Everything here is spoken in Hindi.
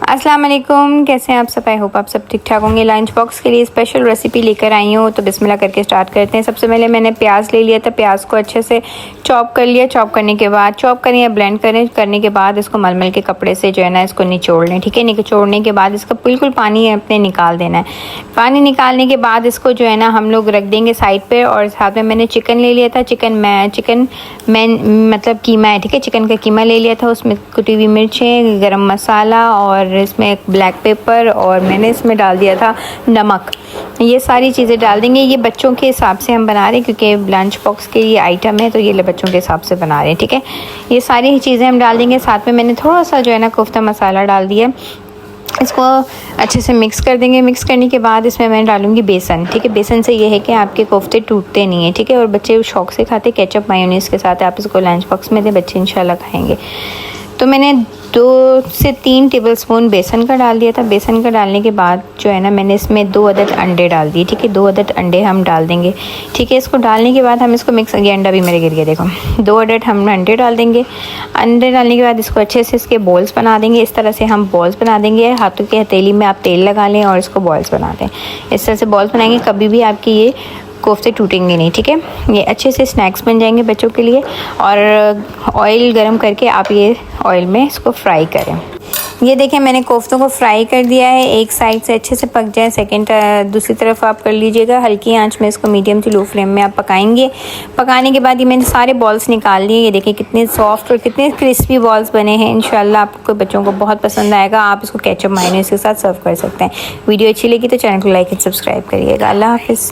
अस्सलाम वालेकुम, कैसे हैं आप सब? आई होप आप सब ठीक ठाक होंगे। लंच बॉक्स के लिए स्पेशल रेसिपी लेकर आई हूँ, तो बिस्मिल्लाह करके स्टार्ट करते हैं। सबसे पहले मैंने प्याज ले लिया था, प्याज को अच्छे से चॉप कर लिया। चॉप करने के बाद चॉप करें या ब्लेंड करें, करने के बाद इसको मलमल के कपड़े से जो है ना इसको निचोड़ लें। ठीक है, निचोड़ने के बाद इसका बिल्कुल पानी अपने निकाल देना है। पानी निकालने के बाद इसको जो है ना हम लोग रख देंगे साइड पर। और साथ में मैंने चिकन ले लिया था, चिकन मतलब कीमा है। ठीक है, चिकन का कीमा ले लिया था, उसमें कुटी हुई मिर्चें, गरम मसाला और इसमें ब्लैक पेपर और मैंने इसमें डाल दिया था नमक। ये सारी चीज़ें डाल देंगे। ये बच्चों के हिसाब से हम बना रहे हैं क्योंकि लंच बॉक्स के ये आइटम है, तो ये बच्चों के हिसाब से बना रहे हैं। ठीक है, ये सारी चीज़ें हम डाल देंगे। साथ में मैंने थोड़ा सा जो है ना कोफ्ता मसाला डाल दिया। इसको अच्छे से मिक्स कर देंगे। मिक्स करने के बाद इसमें मैं डालूंगी बेसन। ठीक है, बेसन से ये है कि आपके कोफ्ते टूटते नहीं हैं। ठीक है, और बच्चे शौक से खाते केचप मायोनीज़ के साथ। आप इसको लंच बॉक्स में दे, बच्चे इंशाल्लाह खाएंगे। तो मैंने 2 से 3 टेबलस्पून बेसन का डाल दिया था। बेसन का डालने के बाद जो है ना मैंने इसमें 2 अदद अंडे डाल दिए। ठीक है, 2 अदद अंडे हम डाल देंगे। ठीक है, इसको डालने के बाद हम इसको मिक्स, ये अंडा भी मेरे गिर गया देखो। 2 अदद हम अंडे डाल देंगे। अंडे डालने के बाद इसको अच्छे से इसके बॉल्स बना देंगे। इस तरह से हम बॉल्स बना देंगे। हाथों की हथेली में आप तेल लगा लें और इसको बॉल्स बना दें। इस तरह से बॉल्स बनाएंगे, कभी भी आपकी ये कोफ्ते टूटेंगे नहीं। ठीक है, ये अच्छे से स्नैक्स बन जाएंगे बच्चों के लिए। और ऑयल गरम करके आप ये ऑयल में इसको फ्राई करें। ये देखें, मैंने कोफ्तों को फ्राई कर दिया है। एक साइड से अच्छे से पक जाए, सेकंड दूसरी तरफ आप कर लीजिएगा। हल्की आंच में इसको मीडियम टू लो फ्लेम में आप पकाएंगे। पकाने के बाद ये मैंने सारे बॉल्स निकाल लिए। ये देखें कितने सॉफ्ट और कितने क्रिस्पी बॉल्स बने हैं। इंशाल्लाह आपको बच्चों को बहुत पसंद आएगा। आप इसको केचप मायोनीज़ के साथ सर्व कर सकते हैं। वीडियो अच्छी लगी तो चैनल को लाइक एंड सब्सक्राइब करिएगा। अल्लाह हाफिज़।